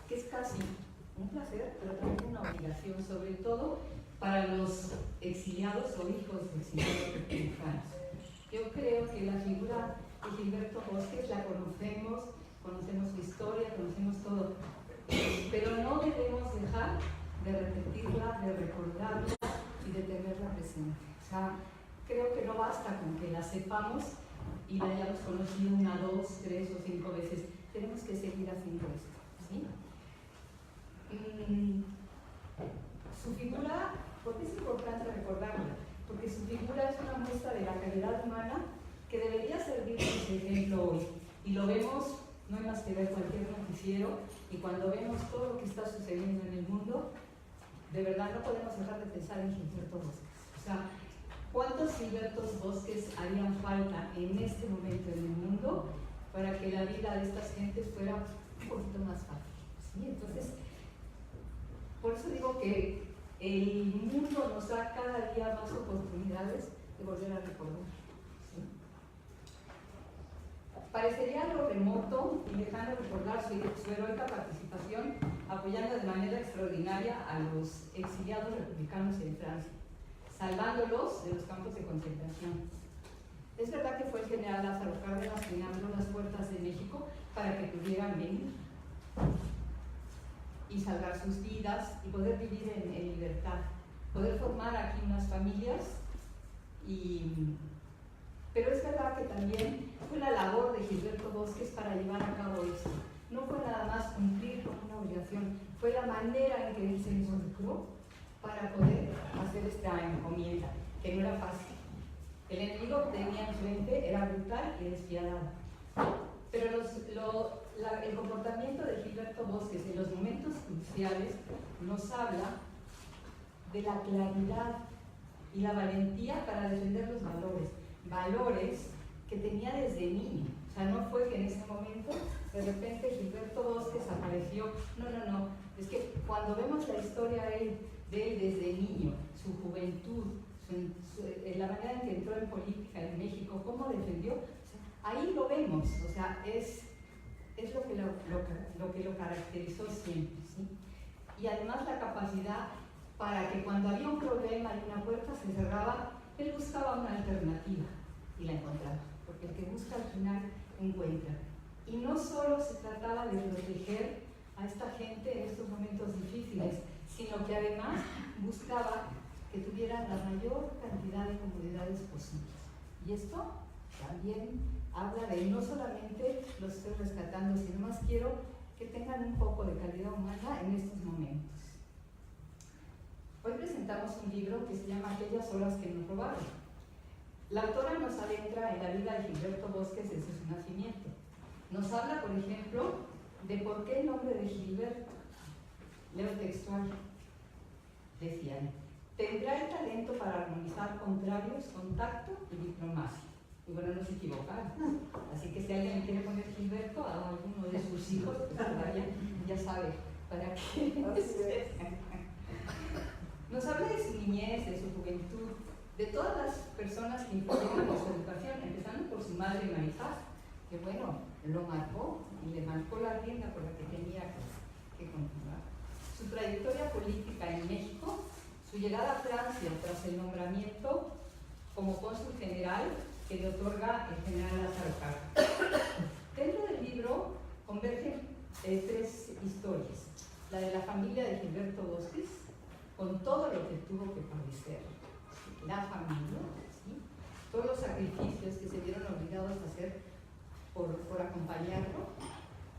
que es casi un placer, pero también una obligación, sobre todo para los exiliados o hijos de exiliados republicanos. Yo creo que la figura de Gilberto Bosques la conocemos su historia, conocemos todo, pero no debemos dejar de repetirla, de recordarla y de tenerla presente. O sea, creo que no basta con que la sepamos y la hayamos conocido 1, 2, 3 o 5 veces. Tenemos que seguir haciendo esto, ¿sí? Su figura, ¿por qué es importante recordarla? Porque su figura es una muestra de la calidad humana que debería servirnos de ejemplo hoy. Y lo vemos, no hay más que ver cualquier noticiero, y cuando vemos todo lo que está sucediendo en el mundo, de verdad no podemos dejar de pensar en Gilberto Bosques. O sea, ¿cuántos Gilbertos Bosques harían falta en este momento en el mundo para que la vida de estas gentes fuera un poquito más fácil? ¿Sí? Entonces, por eso digo que el mundo nos da cada día más oportunidades de volver a recordar. ¿Sí? Parecería algo remoto y lejano recordar su heroica participación apoyando de manera extraordinaria a los exiliados republicanos en Francia, salvándolos de los campos de concentración. Es verdad que fue el general Lázaro Cárdenas quien abrió las puertas de México para que pudieran venir y salvar sus vidas y poder vivir en libertad, poder formar aquí unas familias. Pero es verdad que también fue la labor de Gilberto Bosques para llevar a cabo esto. No fue nada más cumplir con una obligación, fue la manera en que él se involucró para poder hacer esta encomienda, que no era fácil. El enemigo que tenía enfrente era brutal y despiadado. Pero el comportamiento de Gilberto Bosques en los momentos cruciales nos habla de la claridad y la valentía para defender los valores que tenía desde niño. O sea, no fue que en ese momento de repente Gilberto Bosques apareció. No. Es que cuando vemos la historia de él desde niño, su juventud, la manera en que entró en política en México, cómo defendió, o sea, ahí lo vemos. O sea, es lo que lo caracterizó siempre, ¿sí? Y además la capacidad para que cuando había un problema y una puerta se cerraba, él buscaba una alternativa y la encontraba, porque el que busca al final encuentra. Y no solo se trataba de proteger a esta gente en estos momentos difíciles, sino que además buscaba que tuvieran la mayor cantidad de comodidades posibles. Y esto también habla de no solamente los estoy rescatando, sino más quiero que tengan un poco de calidad humana en estos momentos. Hoy presentamos un libro que se llama Aquellas horas que nos robaron. La autora nos adentra en la vida de Gilberto Bosques desde su nacimiento. Nos habla, por ejemplo, de por qué el nombre de Gilberto. Leo textual. Decían: tendrá el talento para armonizar contrarios con tacto y diplomacia. Y bueno, no se equivocaron. Así que si alguien quiere poner Gilberto a alguno de sus hijos, pues todavía ya sabe para qué. Nos habla de su niñez, de su juventud, de todas las personas que influyeron en su educación, empezando por su madre Marisás, que bueno, lo marcó y le marcó la rienda por la que tenía que continuar. Su trayectoria política en México, su llegada a Francia tras el nombramiento como cónsul general que le otorga el general Lázaro Cárdenas. Dentro del libro convergen 3 historias: la de la familia de Gilberto Bosques, con todo lo que tuvo que padecer, la familia, ¿sí? Todos los sacrificios que se vieron obligados a hacer por acompañarlo.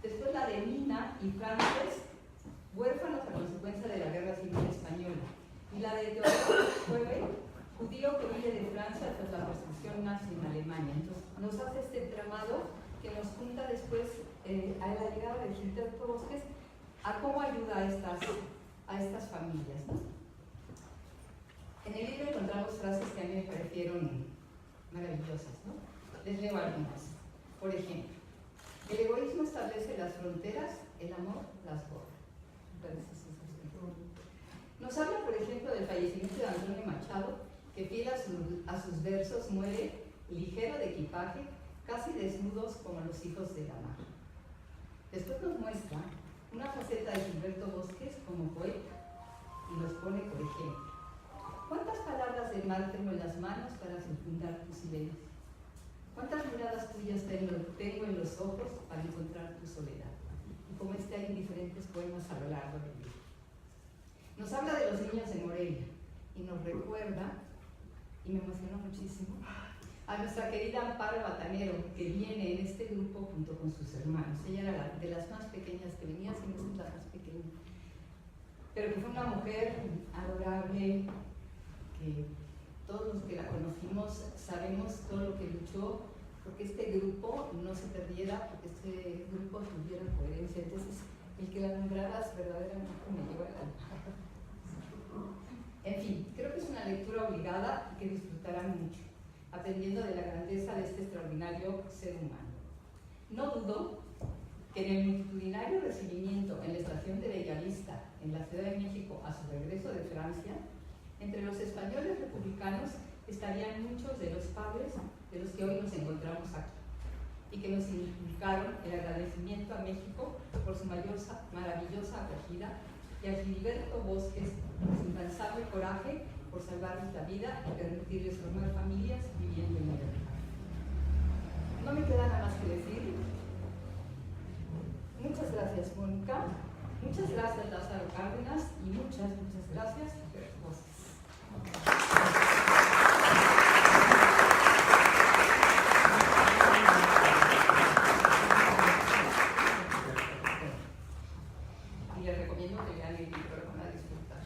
Después la de Nina y Frances, huérfanos a consecuencia de la Guerra Civil Española. Y la de Teodoro Schweber, judío que vive de Francia tras la persecución nazi en Alemania. Entonces nos hace este entramado que nos junta después a la llegada de Gilberto Bosques a cómo ayuda a estas familias, ¿no? En el libro encontramos frases que a mí me parecieron maravillosas, ¿no? Les leo algunas. Por ejemplo, el egoísmo establece las fronteras, el amor las borra. Me parece sensacional. Nos habla, por ejemplo, del fallecimiento de Antonio Machado, que fiel a sus versos muere ligero de equipaje, casi desnudos como los hijos de la mar. Después nos muestra faceta de Gilberto Bosques como poeta y los pone por ejemplo. ¿Cuántas palabras de mar tengo en las manos para circundar tu silencio? ¿Cuántas miradas tuyas tengo en los ojos para encontrar tu soledad? Y como hay en diferentes poemas a lo largo del libro. Nos habla de los niños de Morelia y nos recuerda, y me emocionó muchísimo, a nuestra querida Amparo Batanero, que viene en este grupo junto con sus hermanos. Ella era de las más pequeñas que venía, si no es la más pequeña, pero que fue una mujer adorable, que todos los que la conocimos sabemos todo lo que luchó porque este grupo no se perdiera, porque este grupo tuviera coherencia. Entonces, el que la nombraras verdaderamente me lleva al alma. En fin, creo que es una lectura obligada y que disfrutarán mucho, aprendiendo de la grandeza de este extraordinario ser humano. No dudo que en el multitudinario recibimiento en la estación de Bellavista, en la Ciudad de México, a su regreso de Francia, entre los españoles republicanos estarían muchos de los padres de los que hoy nos encontramos aquí y que nos inculcaron el agradecimiento a México por su maravillosa acogida y a Gilberto Bosques por su incansable coraje por salvarles la vida y permitirles formar familias viviendo en libertad. No me queda nada más que decir. Muchas gracias, Mónica. Muchas gracias, Lázaro Cárdenas. Y muchas gracias, Gilberto Bosques. Y les recomiendo que lean el libro, lo van a disfrutar.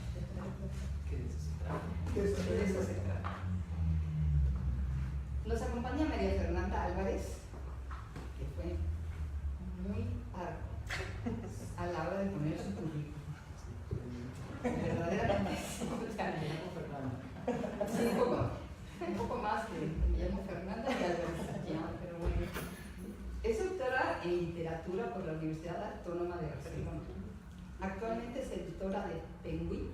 De eso se trata. Nos acompaña María Fernanda Álvarez, que fue muy a la hora de poner su currículum. Verdaderamente, sí, un poco más que me llamo Fernanda y Álvarez, pero bueno. Es doctora en literatura por la Universidad Autónoma de Barcelona. Actualmente es editora de Penguin,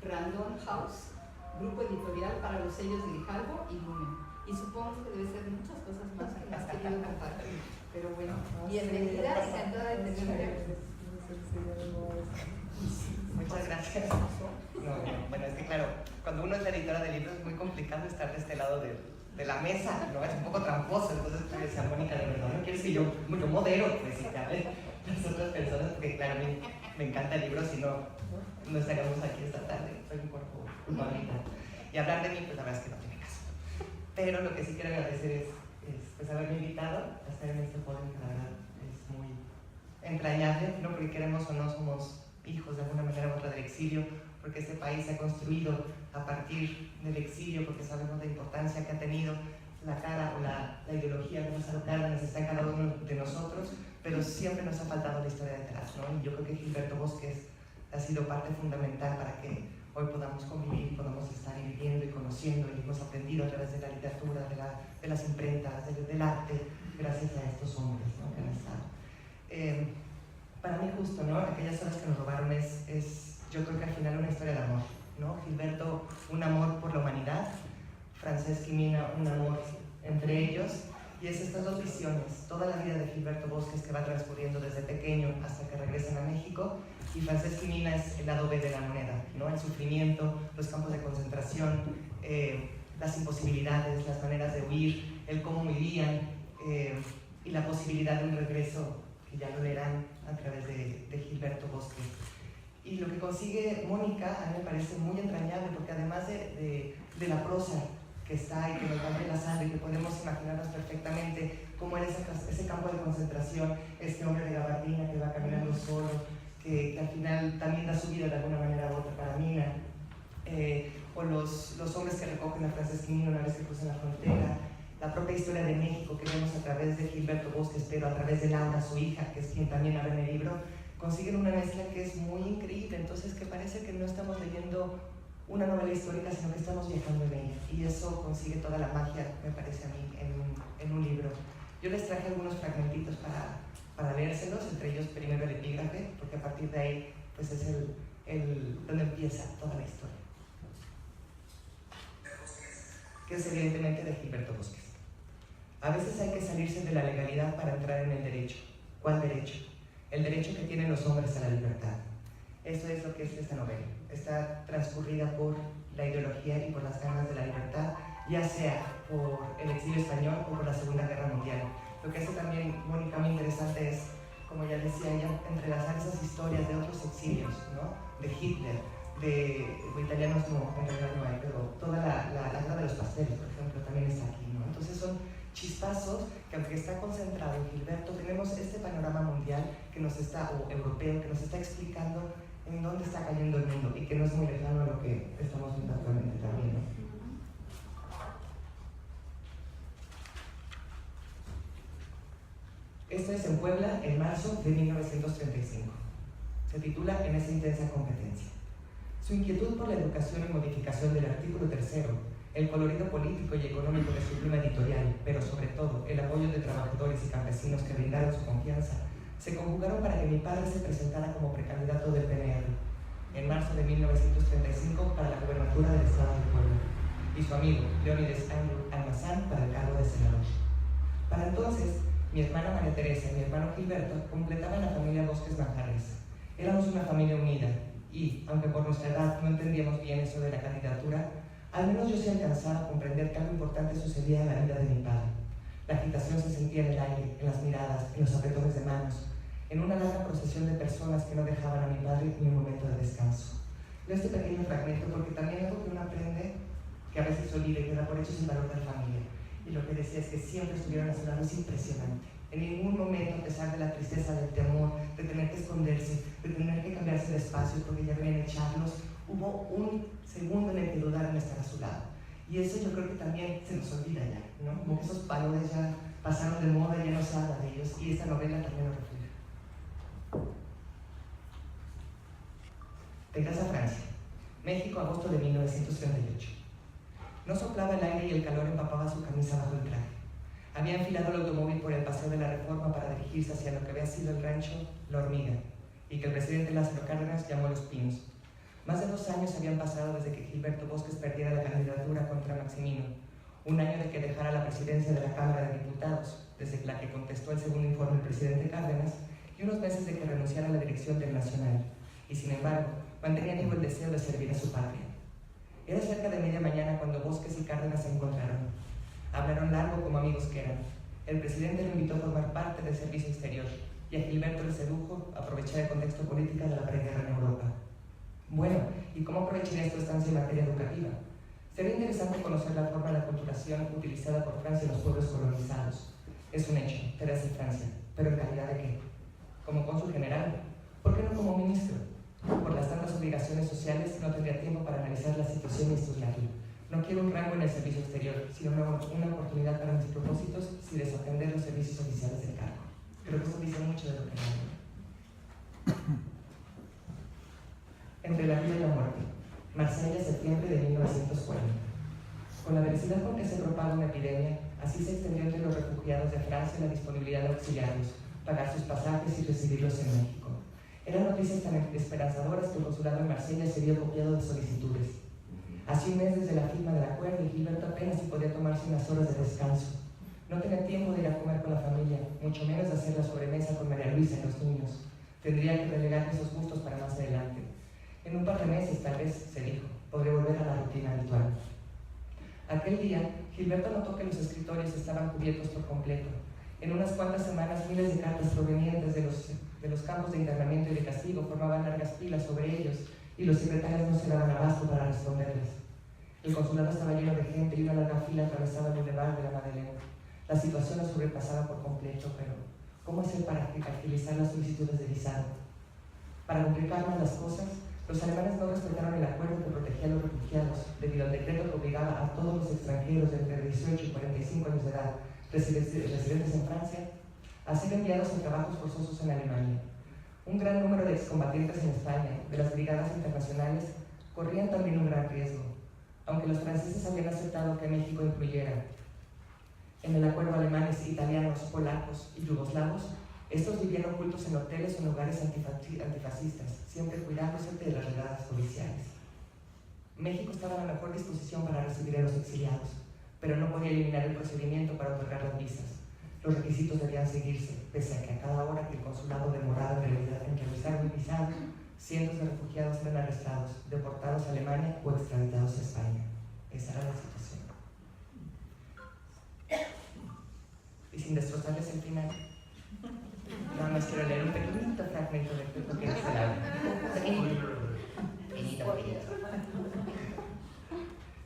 Random House, grupo editorial para los sellos de Grijalbo y Lumen. Y supongo que debe ser muchas cosas más que me has querido compartir. Pero bueno, bienvenida, encantada de tenerte. Muchas gracias. No, bueno, es que claro, cuando uno es la editora de libros es muy complicado estar de este lado de la mesa, ¿no? Es un poco tramposo, entonces yo decía, Mónica, de verdad, ¿no quieres que yo modero? Pues si te hablen las otras personas, porque claro, me encanta el libro, si no estaríamos aquí esta tarde, soy un poco culpabilidad. Y hablar de mí, pues la verdad es que no tiene caso. Pero lo que sí quiero agradecer es pues haberme invitado a estar en este podio, que la verdad es muy entrañable, no porque queremos o no somos hijos de alguna manera u otra del exilio, porque este país se ha construido a partir del exilio, porque sabemos la importancia que ha tenido la cara o la ideología de Lázaro Cárdenas está en cada uno de nosotros, pero siempre nos ha faltado la historia detrás, ¿no? Y yo creo que Gilberto Bosques ha sido parte fundamental para que hoy podamos convivir, podamos estar viviendo y conociendo, y hemos aprendido a través de la literatura, de las imprentas, del arte, gracias a estos hombres, ¿no? Que han estado. Para mí justo, ¿no? Aquellas horas que nos robaron es yo creo que al final una historia de amor, ¿no? Gilberto, un amor por la humanidad, Francesca y Mina, un amor entre ellos, y es estas dos visiones, toda la vida de Gilberto Bosques que va transcurriendo desde pequeño hasta que regresan a México, y Francesca y Mina es el lado B de la moneda, ¿no? El sufrimiento, los campos de concentración, las imposibilidades, las maneras de huir, el cómo vivían, y la posibilidad de un regreso que ya lo verán a través de Gilberto Bosques. Y lo que consigue Mónica a mí me parece muy entrañable, porque además de la prosa que está y que nos va en la sangre, que podemos imaginarnos perfectamente cómo era ese campo de concentración, este hombre de gabardina que va caminando solo, que al final también da su vida de alguna manera u otra para Mina, o los hombres que recogen a Francesca y Mina una vez que cruzan la frontera, la propia historia de México que vemos a través de Gilberto Bosques, pero a través de Laura, su hija, que es quien también habla en el libro, consiguen una mezcla que es muy increíble, entonces que parece que no estamos leyendo una novela histórica, sino que estamos viajando en ella, y eso consigue toda la magia, me parece a mí, en un libro. Yo les traje algunos fragmentitos para leérselos, entre ellos primero el epígrafe, porque a partir de ahí pues es donde empieza toda la historia, que es evidentemente de Gilberto Bosques. A veces hay que salirse de la legalidad para entrar en el derecho. ¿Cuál derecho? el derecho que tienen los hombres a la libertad. Eso es lo que es esta novela. Está transcurrida por la ideología y por las ganas de la libertad, ya sea por el exilio español o por la Segunda Guerra Mundial. Lo que hace también Mónica muy interesante es, como ya decía ella, entrelazar esas historias de otros exilios, ¿no? De Hitler, de italianos no, en realidad no hay, pero toda la guerra de los pasteles, por ejemplo, también está aquí, ¿no? Entonces son chispazos que, aunque está concentrado en Gilberto, tenemos este panorama mundial que nos está, o europeo, que nos está explicando en dónde está cayendo el mundo y que no es muy lejano a lo que estamos viendo actualmente también, ¿no? Esto es en Puebla, en marzo de 1935. Se titula En esa intensa competencia. Su inquietud por la educación y modificación del artículo 3º, el colorido político y económico de su pluma editorial, pero sobre todo el apoyo de trabajadores y campesinos que brindaron su confianza, se conjugaron para que mi padre se presentara como precandidato del PNR en marzo de 1935 para la gobernatura del estado de Puebla, y su amigo Leónides Almazán para el cargo de senador. Para entonces, mi hermana María Teresa y mi hermano Gilberto completaban la familia Bosques Manjarres. Éramos una familia unida y, aunque por nuestra edad no entendíamos bien eso de la candidatura, al menos yo sí alcanzaba a comprender que algo importante sucedía en la vida de mi padre. La agitación se sentía en el aire, en las miradas, en los apretones de manos, en una larga procesión de personas que no dejaban a mi padre ni un momento de descanso. Leo este pequeño fragmento porque también algo que uno aprende, que a veces olvida y queda por hecho, es el valor de la familia. Y lo que decía es que siempre estuvieron a su lado, es impresionante. En ningún momento, a pesar de la tristeza, del temor, de tener que esconderse, de tener que cambiarse de espacios porque ya venían a echarlos, hubo un segundo en el que dudaron estar a su lado. Y eso yo creo que también se nos olvida ya, ¿no? Como que esos valores ya pasaron de moda, ya no se habla de ellos, y esta novela también lo refleja. De Casa Francia, México, agosto de 1938. No soplaba el aire y el calor empapaba su camisa bajo el traje. Había enfilado el automóvil por el Paseo de la Reforma para dirigirse hacia lo que había sido el rancho La Hormiga, y que el presidente Lázaro Cárdenas llamó Los Pinos. Más de 2 años habían pasado desde que Gilberto Bosques perdiera la candidatura contra Maximino, un año de que dejara la presidencia de la Cámara de Diputados, desde la que contestó el segundo informe el presidente Cárdenas, y unos meses de que renunciara a la dirección del Nacional, y sin embargo, mantenía vivo el deseo de servir a su patria. Era cerca de media mañana cuando Bosques y Cárdenas se encontraron. Hablaron largo como amigos que eran. El presidente lo invitó a formar parte del servicio exterior y a Gilberto le sedujo a aprovechar el contexto político de la preguerra en Europa. Bueno, ¿y cómo aprovecharía esta estancia en materia educativa? Sería interesante conocer la forma de aculturación utilizada por Francia en los pueblos colonizados. Es un hecho, Teresa de Francia, pero ¿en calidad de qué? ¿Como cónsul general? ¿Por qué no como ministro? Por las tantas obligaciones sociales no tendría tiempo para analizar la situación y estudiarla. No quiero un rango en el servicio exterior, sino una oportunidad para mis propósitos sin desatender los servicios oficiales del cargo. Creo que esto dice mucho de lo que hago. Entre la vida y la muerte. Marsella, septiembre de 1940. Con la velocidad con que se propaga una epidemia, así se extendió entre los refugiados de Francia la disponibilidad de auxiliarlos, pagar sus pasajes y recibirlos en México. Eran noticias tan esperanzadoras que el consulado en Marsella se vio copiado de solicitudes. Hace un mes desde la firma del acuerdo y Gilberto apenas si podía tomarse unas horas de descanso. No tenía tiempo de ir a comer con la familia, mucho menos de hacer la sobremesa con María Luisa y los niños. Tendría que relegar esos gustos para más adelante. En un par de meses, tal vez, se dijo, podré volver a la rutina habitual. Aquel día, Gilberto notó que los escritorios estaban cubiertos por completo. En unas cuantas semanas, miles de cartas provenientes de los campos de internamiento y de castigo formaban largas filas sobre ellos, y los secretarios no se daban abasto para responderles. El consulado estaba lleno de gente y una larga fila atravesaba el Boulevard de la Madeleine. La situación lo sobrepasaba por completo, pero ¿cómo hacer para agilizar las solicitudes de visado? Para complicar más las cosas, los alemanes no respetaron el acuerdo que protegía a los refugiados, debido al decreto que obligaba a todos los extranjeros de entre 18 y 45 años de edad, residentes en Francia, a ser enviados en trabajos forzosos en Alemania. Un gran número de excombatientes en España, de las brigadas internacionales, corrían también un gran riesgo. Aunque los franceses habían aceptado que México incluyera en el acuerdo alemanes, italianos, polacos y yugoslavos, estos vivían ocultos en hoteles o en lugares antifascistas, siempre cuidándose de las redadas policiales. México estaba en la mejor disposición para recibir a los exiliados, pero no podía eliminar el procedimiento para otorgar las visas. Los requisitos debían seguirse, pese a que a cada hora que el consulado demoraba en realizar un visado, cientos de refugiados eran arrestados, deportados a Alemania o extraditados a España. Esa era la situación. Y sin destrozarles el final, nada más quiero leer un pequeñito fragmento de lo que dice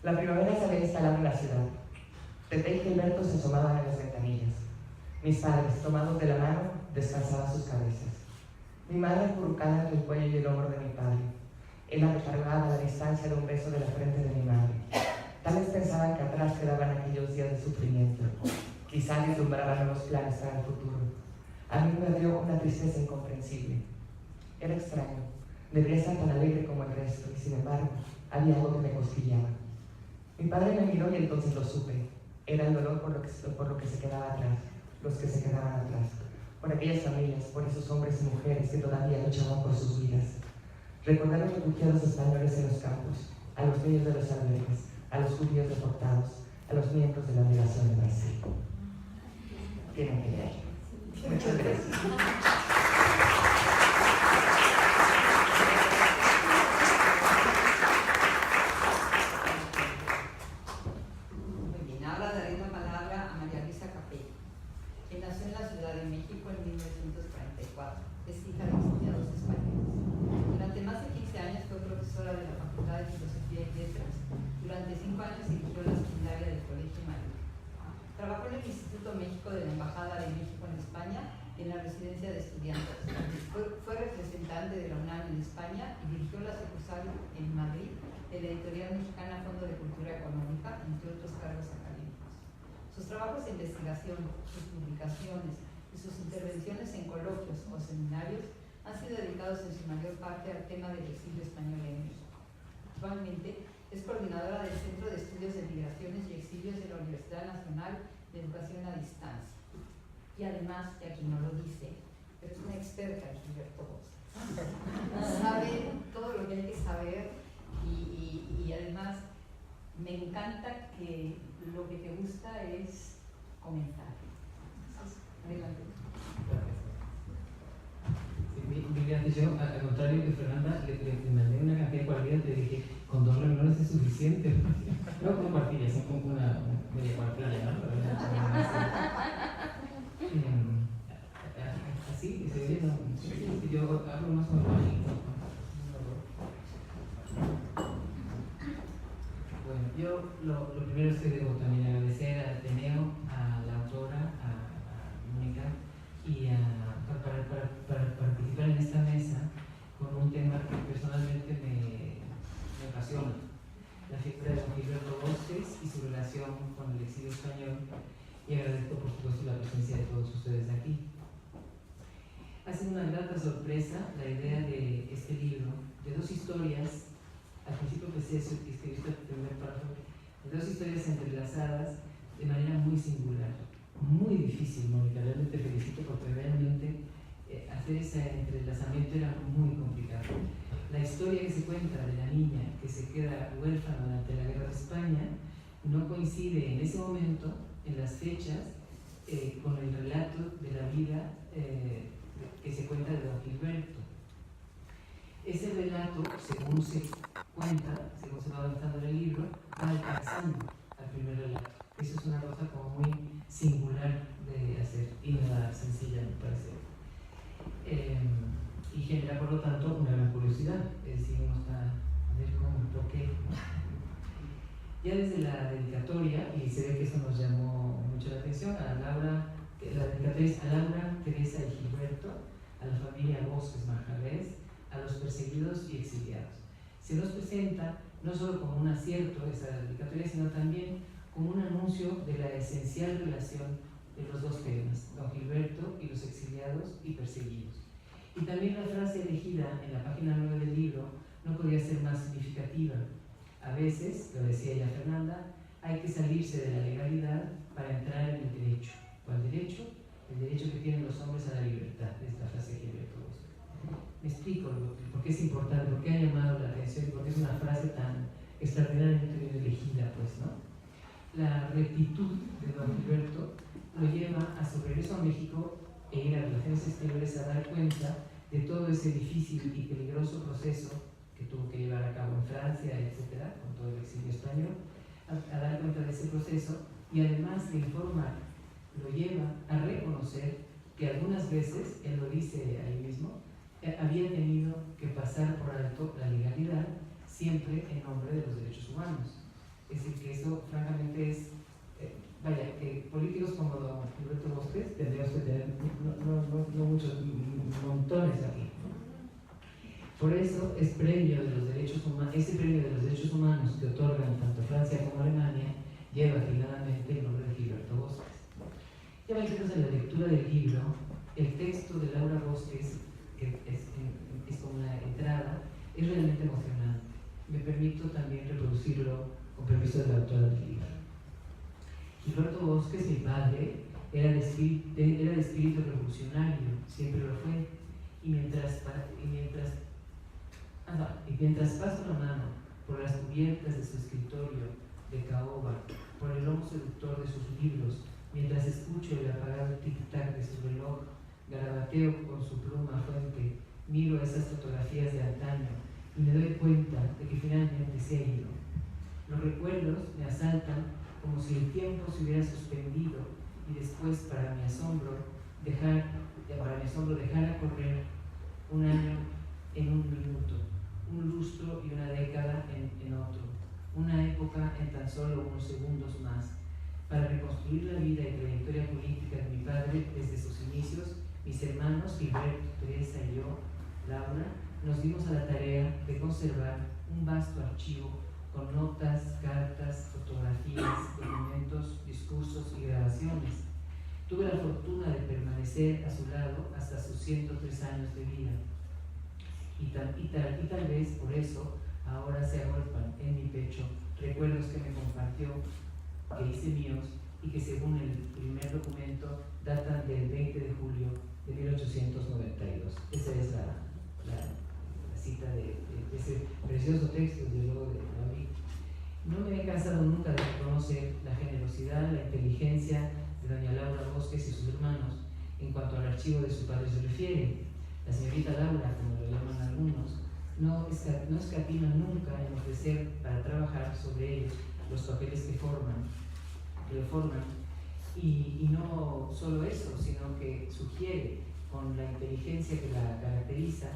la La primavera se había instalado en la ciudad. Pepe y Gilberto se asomaban en las ventanillas. Mis padres, tomados de la mano, descansaban sus cabezas. Mi madre acurrucada entre el cuello y el hombro de mi padre. Él la recargaba a la distancia de un beso de la frente de mi madre. Tal vez pensaban que atrás quedaban aquellos días de sufrimiento. Quizá vislumbraban nuevos planes para el futuro. A mí me dio una tristeza incomprensible. Era extraño. Debería estar tan alegre como el resto, y sin embargo, había algo que me cosquillaba. Mi padre me miró y entonces lo supe. Era el dolor por lo que se quedaba atrás, los que se quedaban atrás, por aquellas familias, por esos hombres y mujeres que todavía luchaban por sus vidas. Recordé a los refugiados españoles en los campos, a los niños de los albergues, a los judíos deportados, a los miembros de la delegación de Brasil. Tienen que leer. Muchas gracias. En la residencia de estudiantes. Fue representante de la UNAM en España y dirigió la sucursal en Madrid de la editorial mexicana Fondo de Cultura Económica, entre otros cargos académicos. Sus trabajos de investigación, sus publicaciones y sus intervenciones en coloquios o seminarios han sido dedicados en su mayor parte al tema del exilio español en México. Actualmente es coordinadora del Centro de Estudios de Migraciones y Exilios de la Universidad Nacional de Educación a Distancia. Y además, y aquí no lo dice, pero es una experta en Gilberto Bosque. Sabe todo lo que hay que saber y además me encanta que lo que te gusta es comentar. Entonces, adelante. Gracias. Sí, yo, al contrario que Fernanda, le mandé una cantidad de cuartillas, le dije, con 2 renglones es suficiente. No con cuartillas, son como una media cuartilla, ¿no? Así, se ve, yo hablo más o menos. Bueno, yo lo primero es que debo también agradecer a Ateneo, a la autora, a Mónica, y para participar en esta mesa con un tema que personalmente me apasiona, la figura de don Gilberto Bosques y su relación con el exilio español, y agradezco por supuesto la presencia de todos ustedes aquí. Ha sido una grata sorpresa la idea de este libro, de 2 historias, al principio pensé escribiste el primer párrafo, de 2 historias entrelazadas de manera muy singular, muy difícil, Mónica, realmente te felicito porque realmente hacer ese entrelazamiento era muy complicado. La historia que se cuenta de la niña que se queda huérfana durante la Guerra de España no coincide en ese momento, en las fechas, con el relato de la vida que se cuenta de don Gilberto. Ese relato, según se cuenta, según se va avanzando en el libro, va alcanzando al primer relato. Eso es una cosa como muy singular de hacer y nada sencilla, me parece. Y genera, por lo tanto, una gran curiosidad. Es decir, uno está a ver cómo, por qué. Ya desde la dedicatoria, y se ve que eso nos llamó mucho la atención, a Laura, la dedicatoria es a Laura, Teresa y Gilberto, a la familia Bosques Manjarrés, a los perseguidos y exiliados. Se nos presenta no solo como un acierto esa dedicatoria, sino también como un anuncio de la esencial relación de los 2 temas, don Gilberto y los exiliados y perseguidos. Y también la frase elegida en la página 9 del libro no podía ser más significativa. A veces, lo decía ya Fernanda, hay que salirse de la legalidad para entrar en el derecho. ¿Cuál derecho? El derecho que tienen los hombres a la libertad, es la frase de Gilberto Bosques. Me explico por qué es importante, por qué ha llamado la atención y por qué es una frase tan extraordinariamente bien elegida, pues, ¿no? La rectitud de don Gilberto lo lleva a su regreso a México e ir a Relaciones Exteriores a dar cuenta de todo ese difícil y peligroso proceso que tuvo que llevar a cabo en Francia, etcétera, con todo el exilio español, a dar cuenta de ese proceso, y además de informar, lo lleva a reconocer que algunas veces, él lo dice ahí mismo, había tenido que pasar por alto la legalidad, siempre en nombre de los derechos humanos. Es decir, que eso francamente es, vaya, que políticos como don Gilberto Bosques tendríamos que tener no muchos, montones aquí, ¿no? Por eso es premio de los derechos humanos, ese premio de los derechos humanos que otorgan tanto Francia como Alemania lleva finalmente el nombre de Gilberto Bosques. Ya metidos en la lectura del libro, el texto de Laura Bosques, que es como una entrada, es realmente emocionante. Me permito también reproducirlo con permiso de la autora del libro. Gilberto Bosques, mi padre, era de espíritu revolucionario, siempre lo fue, y mientras paso la mano por las cubiertas de su escritorio de caoba, por el lomo seductor de sus libros, mientras escucho el apagado tic-tac de su reloj, garabateo con su pluma fuente, miro esas fotografías de antaño y me doy cuenta de que finalmente se ha ido. Los recuerdos me asaltan como si el tiempo se hubiera suspendido y después, para mi asombro, dejara correr un año en un minuto, un lustro y una década en otro, una época en tan solo unos segundos más. Para reconstruir la vida y trayectoria política de mi padre desde sus inicios, mis hermanos Gilberto, Teresa y yo, Laura, nos dimos a la tarea de conservar un vasto archivo con notas, cartas, fotografías, documentos, discursos y grabaciones. Tuve la fortuna de permanecer a su lado hasta sus 103 años de vida. Y tal vez por eso ahora se agolpan en mi pecho recuerdos que me compartió, que hice míos y que según el primer documento datan del 20 de julio de 1892. Esa es la cita de ese precioso texto, desde luego, de David. No me he cansado nunca de reconocer la generosidad, la inteligencia de doña Laura Bosques y sus hermanos en cuanto al archivo de su padre se refiere. La señorita Laura, como lo llaman algunos, no escatima nunca en ofrecer para trabajar sobre ellos los papeles que lo forman, y no solo eso, sino que sugiere con la inteligencia que la caracteriza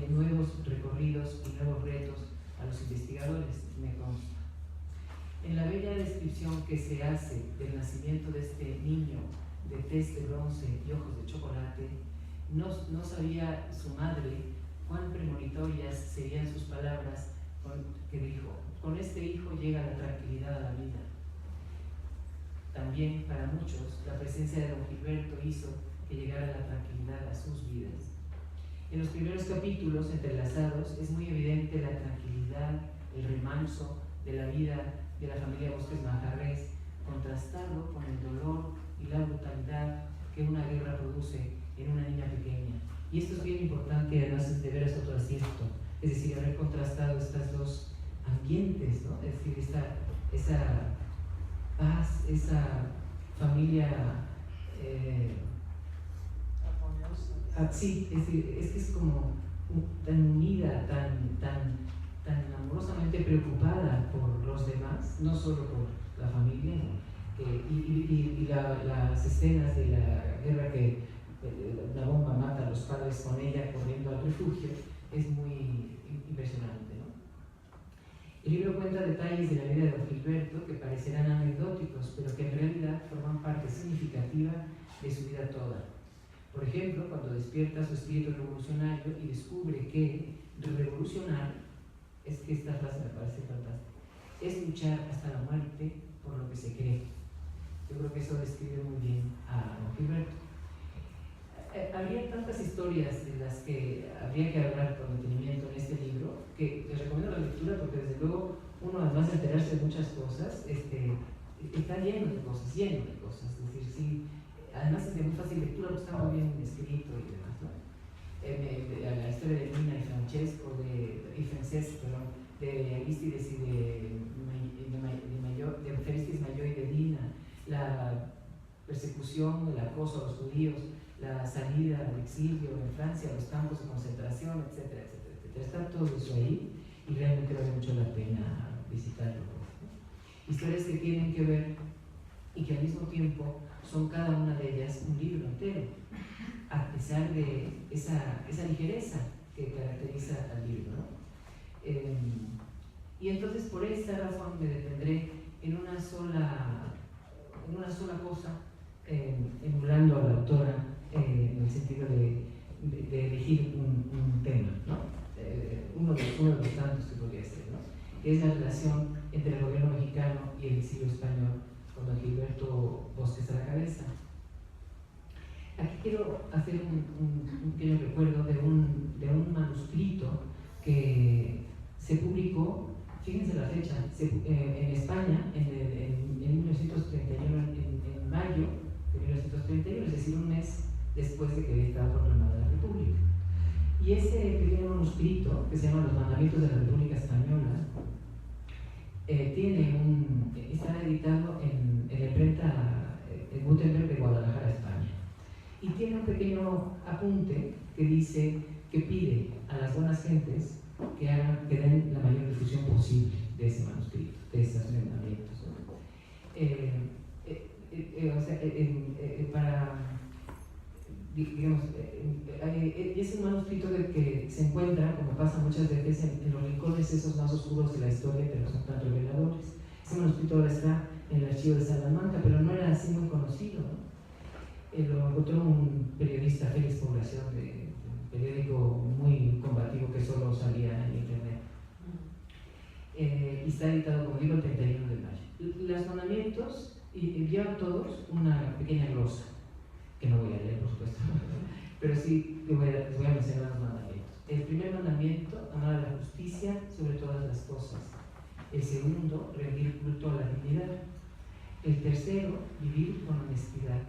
nuevos recorridos y nuevos retos a los investigadores, me consta. En la bella descripción que se hace del nacimiento de este niño de tez de bronce y ojos de chocolate, no sabía su madre cuán premonitorias serían sus palabras que dijo: con este hijo llega la tranquilidad a la vida. También para muchos la presencia de don Gilberto hizo que llegara la tranquilidad a sus vidas. En los primeros capítulos entrelazados es muy evidente la tranquilidad, el remanso de la vida de la familia Bosques Manjarrés, contrastado con el dolor y la brutalidad que una guerra produce en una niña pequeña. Y esto es bien importante, además de ver esto todo acierto, es decir, haber contrastado estas dos ambientes, ¿no? Es decir, esa paz, esa familia sí, es decir, es que es como tan unida, tan amorosamente preocupada por los demás, no solo por la familia, y las escenas de la guerra que la bomba mata a los padres con ella corriendo al refugio, es muy impresionante, ¿no? El libro cuenta detalles de la vida de don Gilberto que parecerán anecdóticos, pero que en realidad forman parte significativa de su vida toda. Por ejemplo, cuando despierta su espíritu revolucionario y descubre que revolucionar, es que esta frase me parece fantástica, es luchar hasta la muerte por lo que se cree. Yo creo que eso describe muy bien a don Gilberto. Habría tantas historias de las que habría que hablar con detenimiento en este libro, que les recomiendo la lectura, porque desde luego uno, además de enterarse de muchas cosas, está lleno de cosas, es decir, sí, además es de muy fácil lectura, porque está muy bien escrito y demás, ¿no? La historia de Nina y Francesco, de Aristides y de Feristis Mayor y de Dina, la persecución persecución, el acoso a los judíos, la salida al exilio en Francia, los campos de concentración, etcétera, etcétera, etcétera. Está todo eso ahí y realmente vale mucho la pena visitarlo. Historias que tienen que ver y que al mismo tiempo son cada una de ellas un libro entero, a pesar de esa ligereza que caracteriza al libro, ¿no? Y entonces por esta razón me detendré en una sola cosa, emulando a la autora en el sentido de elegir un tema, ¿no? Uno de los tantos que podría ser, ¿no? Que es la relación entre el gobierno mexicano y el exilio español, con don Gilberto Bosques a la cabeza. Aquí quiero hacer un pequeño recuerdo de un manuscrito que se publicó, fíjense la fecha, en España en 1931, en mayo de 1931, es decir, un mes después de que estaba proclamada la República. Y ese pequeño manuscrito, que se llama Los Mandamientos de la República Española, está editado en la imprenta Gutenberg de Guadalajara, España. Y tiene un pequeño apunte que dice que pide a las buenas gentes que den la mayor difusión posible de ese manuscrito, de esos mandamientos, ¿no? Es un manuscrito que se encuentra, como pasa muchas veces, en los rincones esos más oscuros de la historia, que no son tan reveladores. Ese manuscrito ahora está en el archivo de Salamanca, pero no era así muy conocido, ¿no? Lo encontró un periodista, Félix Población, de un periódico muy combativo que solo salía en internet. Y está editado, como digo, el 31 de mayo. Los mandamientos llevan todos una pequeña glosa, que no voy a leer, por supuesto, pero sí les voy a mencionar los mandamientos. El primer mandamiento, amar a la justicia sobre todas las cosas. El segundo, rendir culto a la dignidad. El tercero, vivir con honestidad.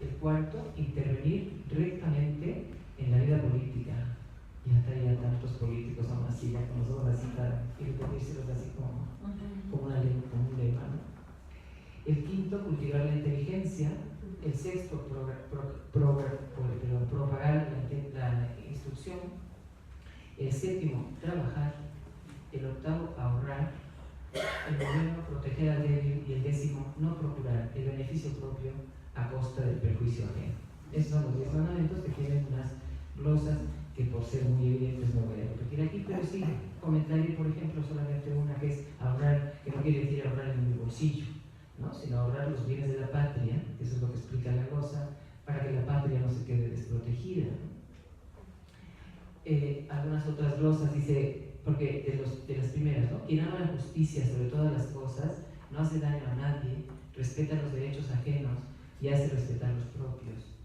El cuarto, intervenir rectamente en la vida política. Y hasta ya tantos políticos aún así, ya con los ojos así para repetírselos así como un lema, ¿no? El quinto, cultivar la inteligencia. El sexto, propagar la instrucción. El séptimo, trabajar. El octavo, ahorrar. El noveno, proteger al débil. Y el décimo, no procurar el beneficio propio a costa del perjuicio ajeno. Esos son los 10 mandamientos que tienen unas glosas que, por ser muy evidentes, no voy a repetir aquí, pero sí comentaré, por ejemplo, solamente una que es ahorrar, que no quiere decir ahorrar en mi bolsillo, ¿no? Sino ahorrar los bienes de la patria, que eso es lo que explica la glosa, para que la patria no se quede desprotegida, ¿no? Algunas otras glosas dice, porque de las primeras, ¿no? Quien ama la justicia sobre todas las cosas, no hace daño a nadie, respeta los derechos ajenos y hace respetar los propios.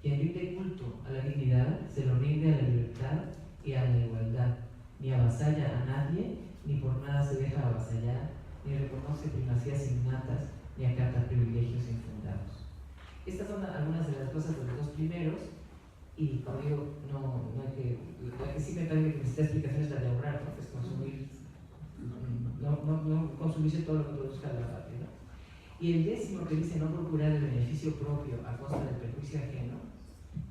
Quien rinde culto a la dignidad, se lo rinde a la libertad y a la igualdad. Ni avasalla a nadie, ni por nada se deja avasallar, ni reconoce primacías innatas, ni acata privilegios infundados. Estas son algunas de las cosas de los dos primeros, y como digo, no hay que. La que sí me parece que necesita explicación es la de ahorrar, ¿no? Que es consumir, no consumirse todo lo que produzca la patria, ¿no? Y el décimo, que dice no procurar el beneficio propio a costa del perjuicio ajeno,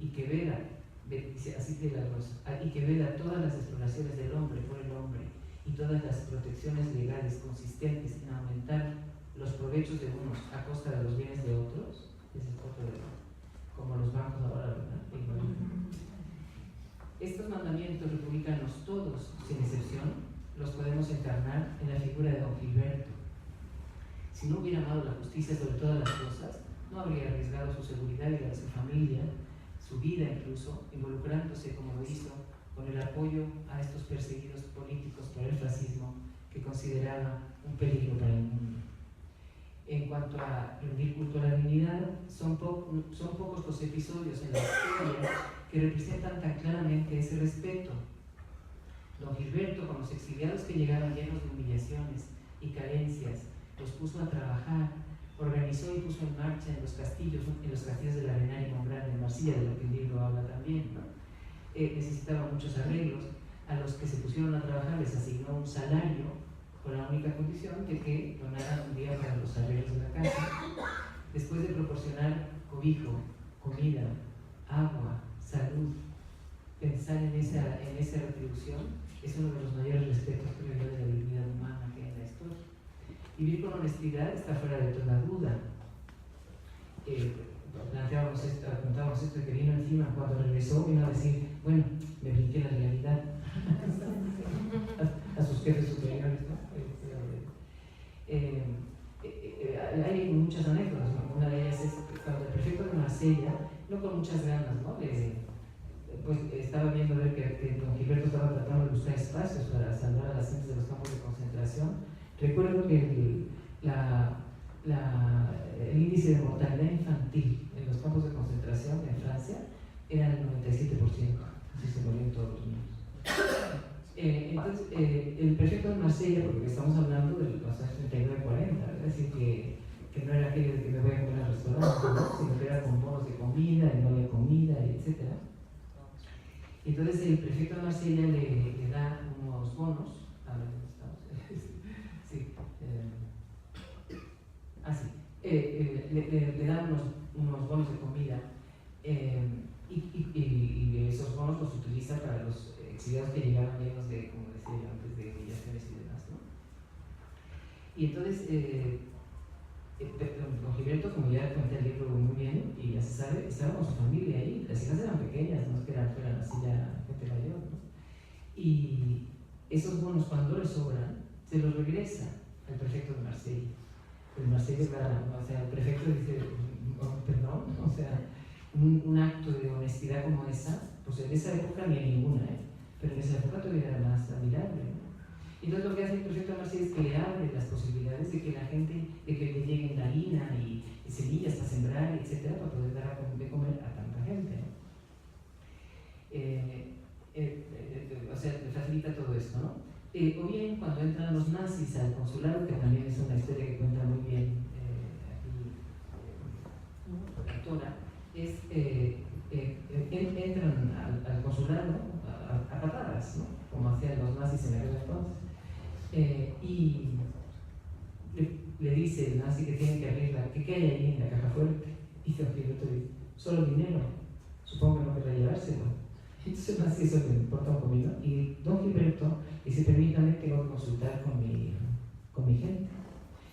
y que vela, así que y que vela todas las exploraciones del hombre por el hombre y todas las protecciones legales consistentes en aumentar los provechos de unos a costa de los bienes de otros. Ese es otro de como los bancos ahora, ¿verdad? Estos mandamientos republicanos, todos, sin excepción, los podemos encarnar en la figura de don Gilberto. Si no hubiera amado la justicia sobre todas las cosas, no habría arriesgado su seguridad y la de su familia, su vida incluso, involucrándose como lo hizo con el apoyo a estos perseguidos políticos por el fascismo que consideraba un peligro para el mundo. En cuanto a rendir culto a la dignidad, son pocos los episodios en la historia que representan tan claramente ese respeto. Don Gilberto, con los exiliados que llegaban llenos de humillaciones y carencias, los puso a trabajar, organizó y puso en marcha en los castillos de la Arenal y Mongrande, en Marsella, de lo que el libro habla también, ¿no? Necesitaba muchos arreglos. A los que se pusieron a trabajar les asignó un salario con la única condición de que donaran un día para los arreglos de la casa. Después de proporcionar cobijo, comida, agua, salud, pensar en esa retribución es uno de los mayores respetos, creo yo, de la dignidad humana que hay en la historia. Vivir con honestidad está fuera de toda duda. Planteábamos esto que vino encima, cuando regresó vino a decir, bueno, me brinqué la realidad a sus jefes superiores, ¿no? Hay muchas anécdotas, ¿no? Una de ellas es cuando el prefecto de Marsella, no con muchas ganas, ¿no? Pues estaba viendo ver que don Gilberto estaba tratando de buscar espacios para salvar a las gentes de los campos de concentración. Recuerdo que el índice de mortalidad infantil en los campos de concentración en Francia era del 97%, así se morían todos los niños. Entonces, el prefecto de Marsella, porque estamos hablando de los años 39-40, es decir, que no era aquello de que me voy a comer al restaurante, ¿no? Sino que era con bonos de comida, y no había comida, etc. Entonces, el prefecto de Marsella le da unos bonos, a ver, ¿dónde estamos? Sí, le dan unos bonos de comida y esos bonos los utiliza para los exiliados que llegaban llenos de, como decía yo antes, de humillaciones y demás, ¿no? Y entonces, don Gilberto, como ya comenté el libro muy bien y ya se sabe, estaba con su familia ahí, las hijas eran pequeñas, no es que fueran así ya gente mayor, ¿no? Y esos bonos, cuando les sobran, se los regresa al prefecto de Marsella. El Marsella, o sea, el prefecto dice, oh, perdón, o sea, un acto de honestidad como esa, pues en esa época ni hay ninguna, pero en esa época todavía era más admirable, ¿no? Entonces lo que hace el prefecto de Marsella es que le abre las posibilidades de que la gente, de que le lleguen harina y semillas para sembrar, etcétera, para poder dar de comer a tanta gente, ¿no? O sea, le facilita todo esto, ¿no? O bien cuando entran los nazis al consulado, que también es una historia que cuenta muy bien aquí la autora, entran al consulado a patadas, ¿no? Como hacían los nazis en aquel entonces, y le dice el nazi que tiene que abrirla, ¿qué hay ahí en la caja fuerte? Y don Gilberto dice, solo dinero, supongo que no querrá llevárselo. Entonces el nazi eso le importa un poquito, y don Gilberto dice, permítame, tengo que consultar con mi gente.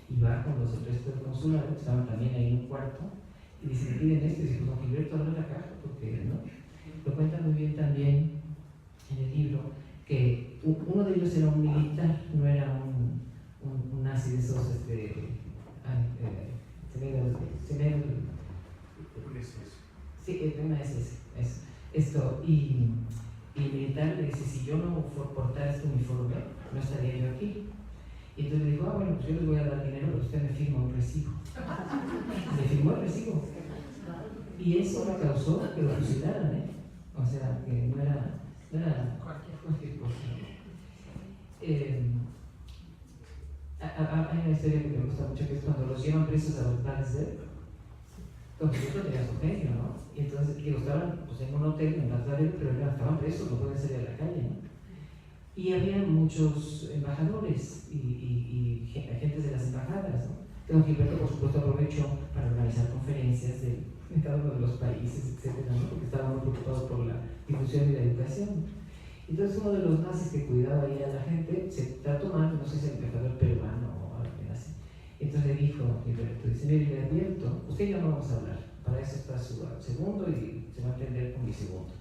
Y va con el resto del consulado, que estaban también ahí en un cuarto, y dice, me piden esto, y dice, pues don Gilberto abre la caja, porque no. Lo cuenta muy bien también en el libro, que uno de ellos era un militar, no era un nazi de esos, una SS, esto, y el militar le dice, si yo no portara este uniforme, no estaría yo aquí. Y entonces le dijo, bueno, pues yo les voy a dar dinero, pero usted me firma un recibo. Le firmó el recibo. Y eso le causó que lo fusilaran, ¿eh? O sea, que no era cualquier cosa. Hay una historia que me gusta mucho, que es cuando los llevan presos a los Bagdad, don Gilberto tenía su genio, ¿no? Y entonces, estaban pues, en un hotel en Bagdad, pero estaban presos, no pueden salir a la calle, ¿no? Y había muchos embajadores y agentes de las embajadas, ¿no? Que don Gilberto, por supuesto, aprovechó para organizar conferencias en cada uno de los países, etcétera, ¿no? Porque estaban muy preocupados por la difusión y la educación. Entonces, uno de los nazis que cuidaba ahí a la gente se trató mal, no sé si el embajador peruano o algo así. Entonces le dijo a Gilberto, dice, mire, le advierto, usted y yo no vamos a hablar, para eso está su segundo y se va a entender con mi segundo.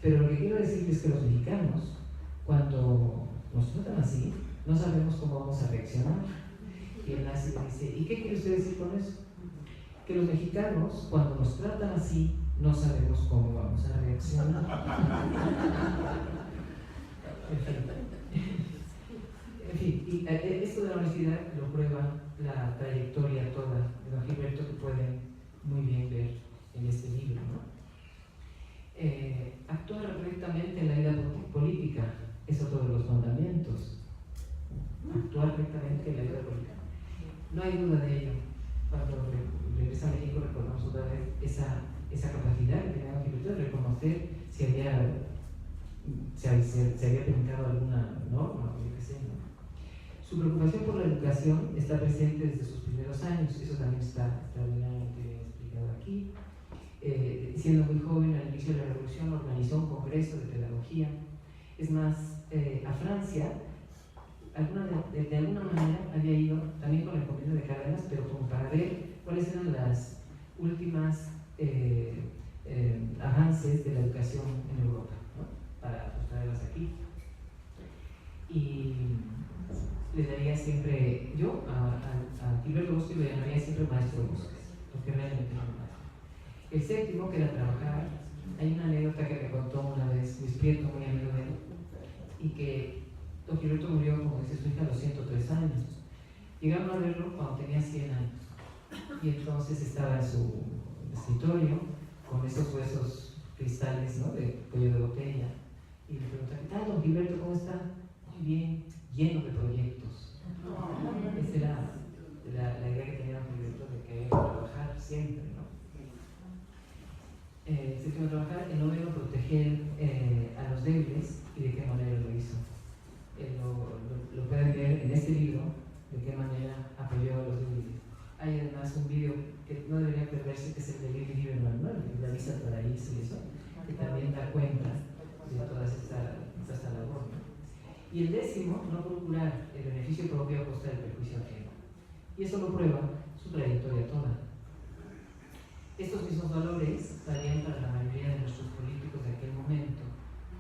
Pero lo que quiero decirles es que los mexicanos, cuando nos tratan así, no sabemos cómo vamos a reaccionar. Y el nazi le dice, ¿y qué quiere usted decir con eso? Que los mexicanos, cuando nos tratan así, no sabemos cómo vamos a reaccionar. En fin, y esto de la honestidad lo prueba la trayectoria toda de don Gilberto, que pueden muy bien ver en este libro, ¿no? Actuar rectamente en la vida política es otro de los mandamientos. Actuar rectamente en la vida política. No hay duda de ello. Cuando regresa a México recordamos otra vez esa capacidad que tenía don Gilberto de reconocer si se había brincado alguna norma o yo qué sé, ¿no? Su preocupación por la educación está presente desde sus primeros años, eso también está extraordinariamente bien explicado. quedado aquí. Siendo muy joven, al inicio de la Revolución, organizó un congreso de pedagogía. Es más, a Francia, de alguna manera había ido también con el convenio de Cárdenas, pero como para ver cuáles eran las últimas avances de la educación en Europa, ¿no? Para traerlas aquí. Y le daría siempre, yo a Gilberto Bosques le llamaría siempre maestro Bosques, porque realmente era un maestro. El séptimo, que era trabajar, hay una anécdota que me contó una vez Luis Prieto, muy amigo de él, y que don Gilberto murió, como dice su hija, a los 103 años. Llegaron a verlo cuando tenía 100 años, y entonces estaba en su escritorio con esos huesos cristales, ¿no?, de cuello de botella, y le pregunta: ¿qué tal, don Gilberto? ¿Cómo está? Muy bien, lleno de proyectos. Esa era la idea que tenía don Gilberto, de que había que trabajar siempre, ¿no? Séptimo, trabajar. El noveno, proteger a los débiles. ¿Y de qué manera lo hizo? Lo pueden ver en este libro, de qué manera apoyó a los débiles. Hay además un video que no debería perderse, que es el de Lili Lieberman, ¿no?, el de la Misa Paraíso y eso, que también da cuenta de toda esta labor, ¿no? Y el décimo, no procurar el beneficio propio a costa del perjuicio ajeno. Y eso lo prueba su trayectoria toda. Estos mismos valores valían para la mayoría de nuestros políticos de aquel momento,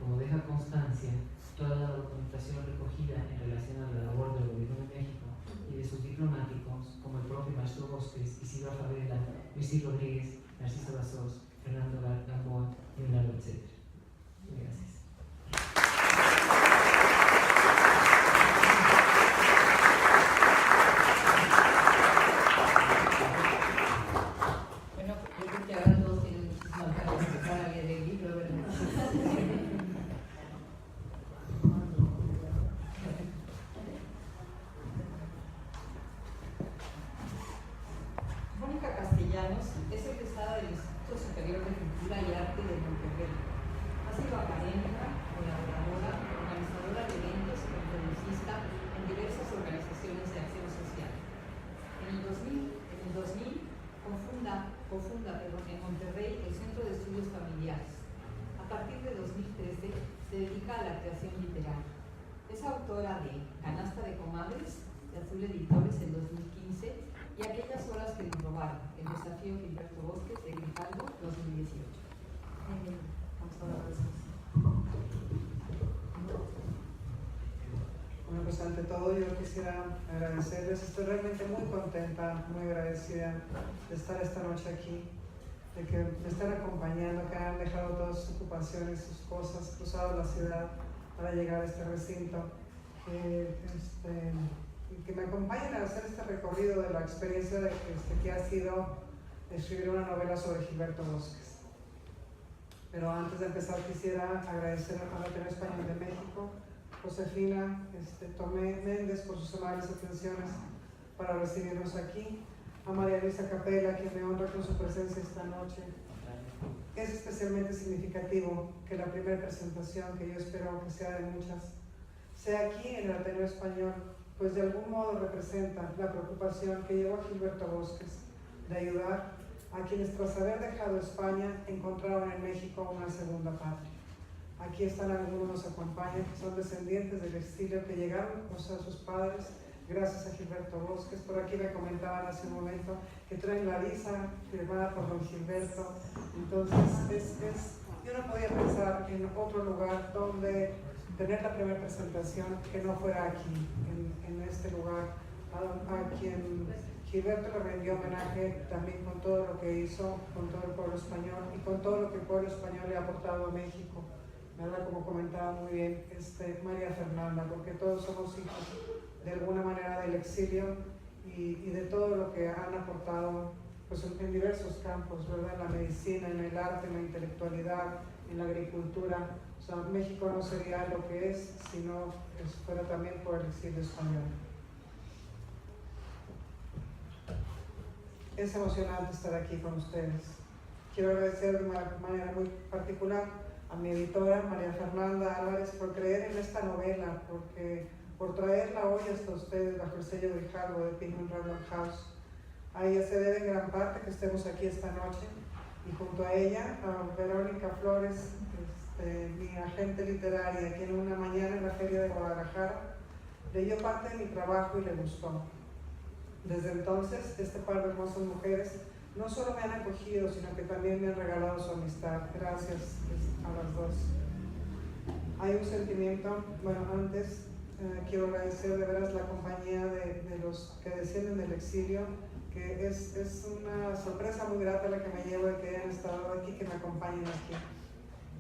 como deja constancia toda la documentación recogida en relación a la labor del Gobierno de México y de sus diplomáticos, como el propio maestro Bosques, Isidro Favela, Luis Rodríguez, Narciso Basós, Fernando Gamboa y un largo etcétera. Gracias. Bueno, yo creo que ahora todos tienen muchísimas ganas de empezar a leer el libro, ¿verdad? Mónica Castellanos es egresada del Instituto Superior de Cultura y Arte de Monterrey. Ha sido académica, colaboradora, organizadora de eventos y conferencista en diversas organizaciones de acción social. En el 2000 confunda en Monterrey el Centro de Estudios Familiares. A partir de 2013 se dedica a la creación literaria. Es autora de Canasta de Comadres, de Azul Editores en 2015, y Aquellas horas que nos robaron, el desafío Gilberto Bosques de Grijalvo 2018. Vamos a hablar de eso. Bueno, pues ante todo yo quisiera agradecerles. Estoy realmente muy contenta, muy agradecida de estar esta noche aquí, de que me están acompañando, que han dejado todas sus ocupaciones, sus cosas, cruzado la ciudad para llegar a este recinto, que me acompañen a hacer este recorrido de la experiencia que ha sido escribir una novela sobre Gilberto Bosques. Pero antes de empezar quisiera agradecer a la Ateneo Español de México, Josefina Tomé Méndez, por sus amables atenciones para recibirnos aquí, a María Luisa Capela, quien me honra con su presencia esta noche. Es especialmente significativo que la primera presentación, que yo espero que sea de muchas, sea aquí en el Ateneo Español, pues de algún modo representa la preocupación que llevó a Gilberto Bosques de ayudar a quienes, tras haber dejado España, encontraron en México una segunda patria. Aquí están algunos, nos acompañan, que son descendientes del exilio, que llegaron, o sea, sus padres, gracias a Gilberto Bosques. Por aquí me comentaban hace un momento que traen la visa firmada por don Gilberto. Entonces, yo no podía pensar en otro lugar donde tener la primera presentación que no fuera aquí, en este lugar, a quien Gilberto le rindió homenaje también con todo lo que hizo, con todo el pueblo español y con todo lo que el pueblo español le ha aportado a México, ¿verdad? Como comentaba muy bien María Fernanda, porque todos somos hijos de alguna manera del exilio y de todo lo que han aportado, pues, en diversos campos, ¿verdad? En la medicina, en el arte, en la intelectualidad, en la agricultura. O sea, México no sería lo que es si no fuera también por el exilio español. Es emocionante estar aquí con ustedes. Quiero agradecer de una manera muy particular a mi editora, María Fernanda Álvarez, por creer en esta novela, por traerla hoy hasta ustedes bajo el sello de Grijalvo de Penguin Random House, A ella se debe en gran parte que estemos aquí esta noche, y junto a ella, a Verónica Flores, mi agente literaria, quien una mañana en la Feria de Guadalajara leyó parte de mi trabajo y le gustó. Desde entonces, este par de hermosas mujeres no solo me han acogido, sino que también me han regalado su amistad. Gracias a las dos. Hay un sentimiento, bueno, antes quiero agradecer de veras la compañía de los que descienden del exilio, que es una sorpresa muy grata la que me llevo de que hayan estado aquí, que me acompañen aquí.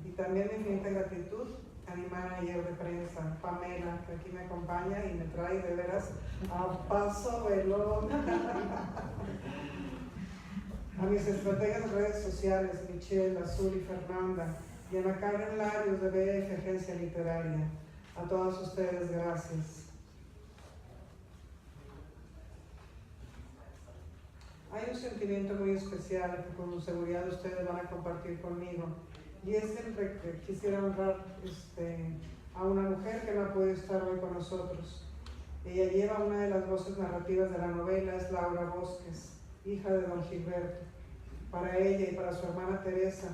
Y también mi infinita gratitud a mi manager de prensa, Pamela, que aquí me acompaña y me trae de veras a paso velón. A mis estrategas de redes sociales, Michelle, Azul y Fernanda, y a Ana Karen Larios de BF Agencia Literaria. A todas ustedes, gracias. Hay un sentimiento muy especial que con seguridad ustedes van a compartir conmigo, y es el que quisiera honrar a una mujer que no ha podido estar hoy con nosotros. Ella lleva una de las voces narrativas de la novela, es Laura Bosques, hija de don Gilberto. Para ella y para su hermana Teresa,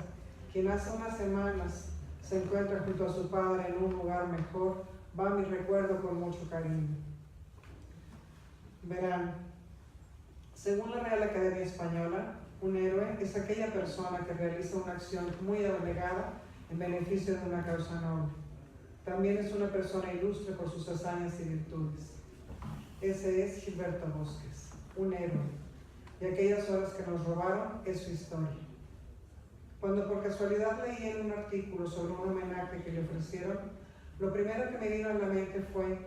quien hace unas semanas se encuentra junto a su padre en un lugar mejor, va mi recuerdo con mucho cariño. Verán, según la Real Academia Española, un héroe es aquella persona que realiza una acción muy abnegada en beneficio de una causa noble. También es una persona ilustre por sus hazañas y virtudes. Ese es Gilberto Bosques, un héroe, y aquellas horas que nos robaron es su historia. Cuando por casualidad leí en un artículo sobre un homenaje que le ofrecieron, lo primero que me vino a la mente fue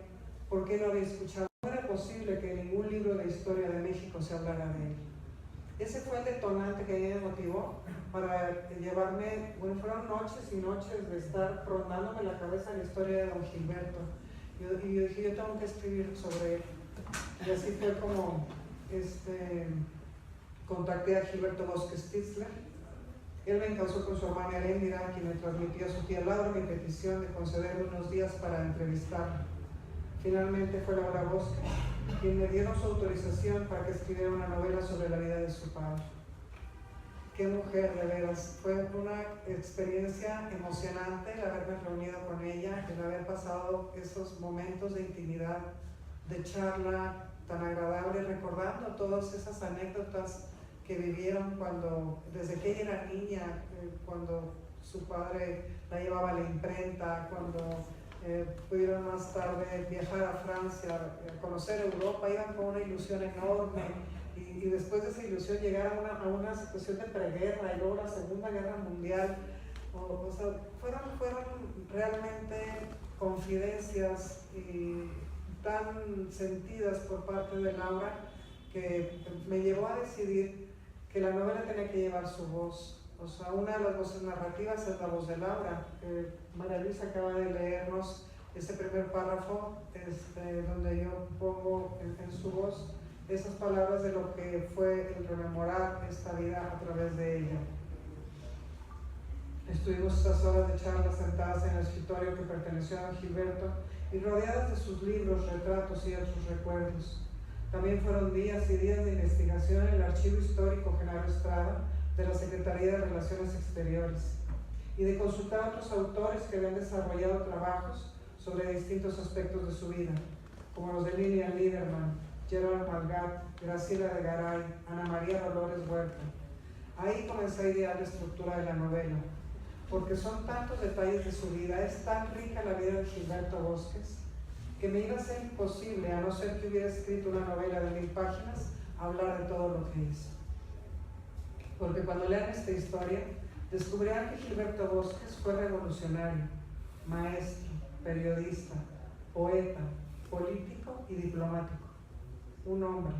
¿por qué no había escuchado? No era posible que en ningún libro de historia de México se hablara de él. Ese fue el detonante que a mí me motivó para llevarme, bueno, fueron noches y noches de estar rondándome la cabeza la historia de don Gilberto. Y yo dije, yo tengo que escribir sobre él. Y así fue como contacté a Gilberto Bosques Titzler. Él me encausó con su hermana Heréndira, quien me transmitió a su tía Laura mi petición de concederme unos días para entrevistarla. Finalmente fue Laura Bosques quien me dieron su autorización para que escribiera una novela sobre la vida de su padre. Qué mujer, de veras. Fue una experiencia emocionante el haberme reunido con ella, el haber pasado esos momentos de intimidad, de charla tan agradable, recordando todas esas anécdotas que vivieron desde que ella era niña, cuando su padre la llevaba a la imprenta, cuando pudieron más tarde viajar a Francia, conocer Europa, iban con una ilusión enorme, y después de esa ilusión llegar a una situación de preguerra y luego la Segunda Guerra Mundial. O sea, fueron realmente confidencias tan sentidas por parte de Laura que me llevó a decidir que la novela tenía que llevar su voz. O sea, una de las voces narrativas es la voz de Laura. María Luisa acaba de leernos ese primer párrafo donde yo pongo en su voz esas palabras de lo que fue el rememorar esta vida a través de ella. Estuvimos esas horas de charla sentadas en el escritorio que perteneció a don Gilberto y rodeadas de sus libros, retratos y otros recuerdos. También fueron días y días de investigación en el Archivo Histórico Genaro Estrada de la Secretaría de Relaciones Exteriores y de consultar a otros autores que habían desarrollado trabajos sobre distintos aspectos de su vida, como los de Lilian Liederman, Gerard Malgat, Graciela de Garay, Ana María Dolores Huerta. Ahí comencé a idear la estructura de la novela, porque son tantos detalles de su vida, es tan rica la vida de Gilberto Bosques, que me iba a ser imposible, a no ser que hubiera escrito una novela de 1000 páginas, hablar de todo lo que hizo. Porque cuando lean esta historia, descubrirán que Gilberto Bosques fue revolucionario, maestro, periodista, poeta, político y diplomático. Un hombre,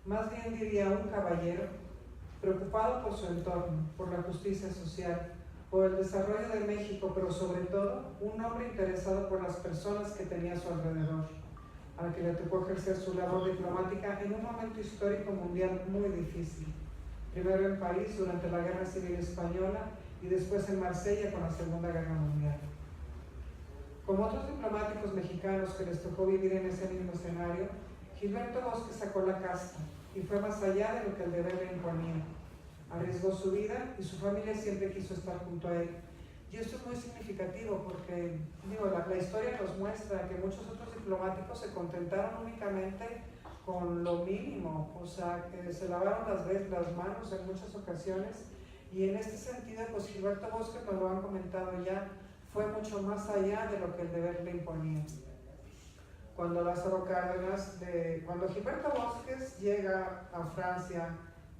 más bien diría un caballero, preocupado por su entorno, por la justicia social, por el desarrollo de México, pero sobre todo un hombre interesado por las personas que tenía a su alrededor, al que le tocó ejercer su labor diplomática en un momento histórico mundial muy difícil. Primero en París durante la Guerra Civil Española y después en Marsella con la Segunda Guerra Mundial. Como otros diplomáticos mexicanos que les tocó vivir en ese mismo escenario, Gilberto Bosques sacó la casta y fue más allá de lo que el deber le imponía. Arriesgó su vida y su familia siempre quiso estar junto a él. Y esto es muy significativo porque la historia nos muestra que muchos otros diplomáticos se contentaron únicamente con lo mínimo, o sea, que se lavaron las manos en muchas ocasiones, y en este sentido, pues Gilberto Bosques, nos lo han comentado ya, fue mucho más allá de lo que el deber le imponía. Cuando cuando Gilberto Bosques llega a Francia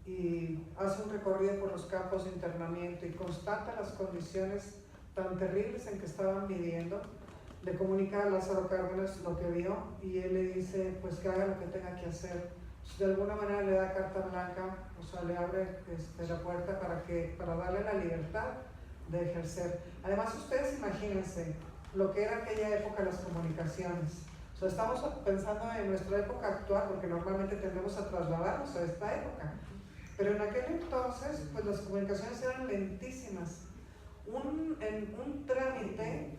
y hace un recorrido por los campos de internamiento y constata las condiciones tan terribles en que estaban viviendo, le comunica a Lázaro Cárdenas lo que vio y él le dice pues que haga lo que tenga que hacer. De alguna manera le da carta blanca, o sea, le abre la puerta para darle la libertad de ejercer. Además, ustedes imagínense lo que era aquella época las comunicaciones. O sea, estamos pensando en nuestra época actual, porque normalmente tendemos a trasladarnos a esta época. Pero en aquel entonces, pues las comunicaciones eran lentísimas. Un trámite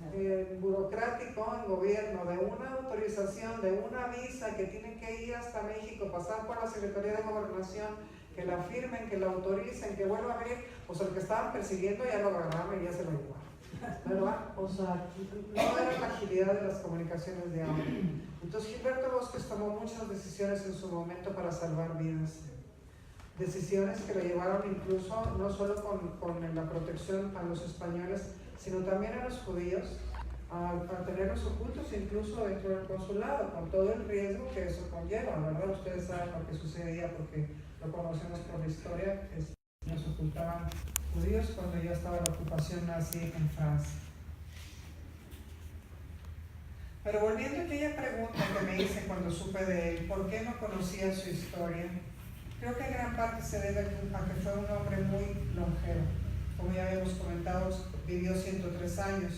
burocrático en gobierno de una autorización, de una visa que tiene que ir hasta México, pasar por la Secretaría de Gobernación, que la firmen, que la autoricen, que vuelva a venir, pues el que estaban persiguiendo ya lo agarraron y ya se lo llevaron, ¿verdad? O sea, no era la agilidad de las comunicaciones de ahora. Entonces Gilberto Bosques tomó muchas decisiones en su momento para salvar vidas. Decisiones que lo llevaron incluso no solo con la protección a los españoles, sino también a los judíos, a tenerlos ocultos incluso dentro del consulado, con todo el riesgo que eso conlleva, ¿verdad? Ustedes saben lo que sucedía porque lo conocemos por la historia, que nos ocultaban judíos cuando ya estaba la ocupación nazi en Francia. Pero volviendo a aquella pregunta que me hice cuando supe de él, ¿por qué no conocía su historia? Creo que en gran parte se debe a que fue un hombre muy longevo. Como ya habíamos comentado, vivió 103 años,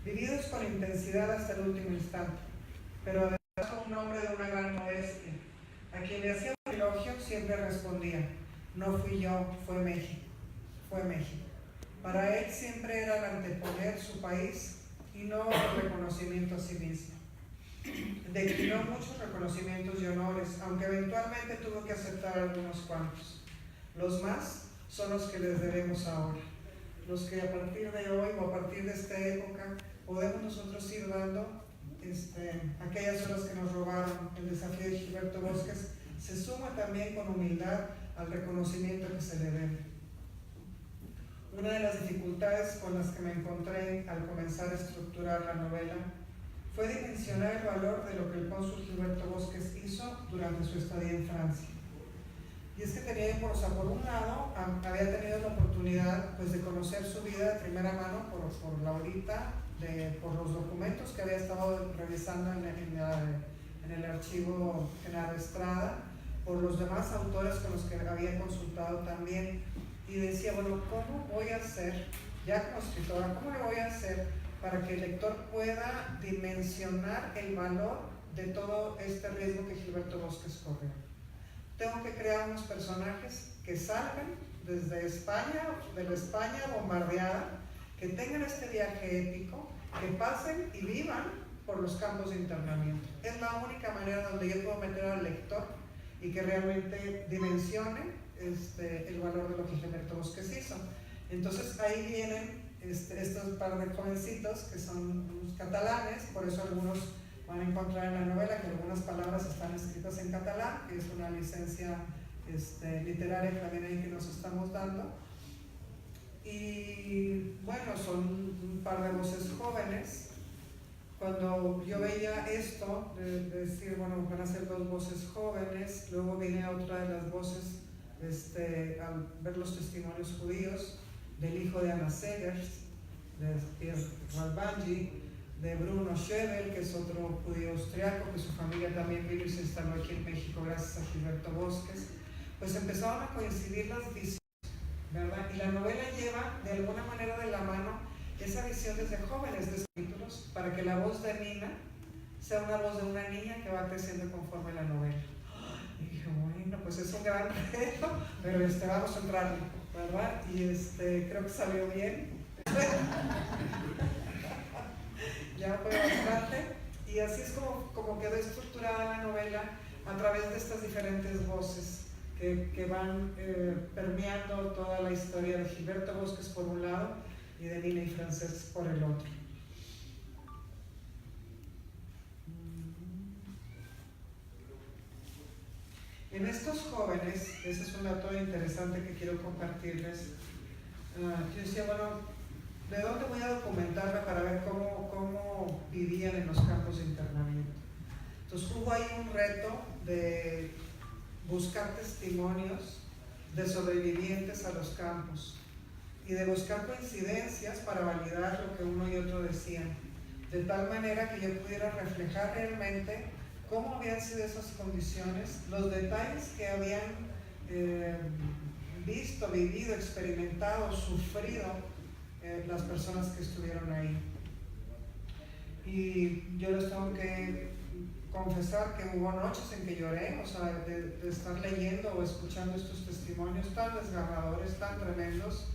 vividos con intensidad hasta el último instante, pero además fue un hombre de una gran modestia. A quien le hacía un elogio siempre respondía: no fui yo, fue México, fue México. Para él siempre era el anteponer su país y no el reconocimiento a sí mismo. Declinó muchos reconocimientos y honores, aunque eventualmente tuvo que aceptar algunos cuantos. Los más son los que les debemos ahora, los que a partir de hoy o a partir de esta época podemos nosotros ir dando aquellas horas que nos robaron. El desafío de Gilberto Bosques se suma también con humildad al reconocimiento que se le debe. Una de las dificultades con las que me encontré al comenzar a estructurar la novela fue dimensionar el valor de lo que el cónsul Gilberto Bosques hizo durante su estadía en Francia. Y es que tenía, por un lado, había tenido la oportunidad pues, de conocer su vida de primera mano por Laurita, por los documentos que había estado revisando en el archivo Genaro Estrada, por los demás autores con los que había consultado también. Y decía, bueno, ¿cómo voy a hacer, ya como escritora, cómo le voy a hacer para que el lector pueda dimensionar el valor de todo este riesgo que Gilberto Bosques corrió? Tengo que crear unos personajes que salgan desde España, de la España bombardeada, que tengan este viaje épico, que pasen y vivan por los campos de internamiento. Es la única manera donde yo puedo meter al lector y que realmente dimensione el valor de lo que Gilberto Bosques hizo. Entonces ahí vienen estos par de jovencitos que son los catalanes, por eso algunos van a encontrar en la novela que algunas palabras están escritas en catalán, que es una licencia literaria también ahí que nos estamos dando. Y bueno, son un par de voces jóvenes. Cuando yo veía esto, de decir, bueno, van a ser dos voces jóvenes, luego viene otra de las voces, al ver los testimonios judíos, del hijo de Anna Segers, de Pierre Ralbangi, de Bruno Schebel, que es otro judío austriaco, que su familia también vino y se instaló aquí en México gracias a Gilberto Bosques. Pues empezaron a coincidir las visiones, ¿verdad? Y la novela lleva de alguna manera de la mano esa visión desde jóvenes de capítulos para que la voz de Nina sea una voz de una niña que va creciendo conforme la novela. Y dije, bueno, pues es un gran reto, pero vamos a entrarle, ¿verdad? Y creo que salió bien. Ya fue bastante. Y así es como quedó estructurada la novela a través de estas diferentes voces. que van permeando toda la historia de Gilberto Bosques por un lado y de Nina y Francesc por el otro. En estos jóvenes, ese es un dato interesante que quiero compartirles. Yo decía, bueno, ¿de dónde voy a documentarme para ver cómo vivían en los campos de internamiento? Entonces hubo ahí un reto de buscar testimonios de sobrevivientes a los campos y de buscar coincidencias para validar lo que uno y otro decían, de tal manera que yo pudiera reflejar realmente cómo habían sido esas condiciones, los detalles que habían visto, vivido, experimentado, sufrido las personas que estuvieron ahí. Y yo les tengo que confesar que hubo noches en que lloré, o sea, de estar leyendo o escuchando estos testimonios tan desgarradores, tan tremendos,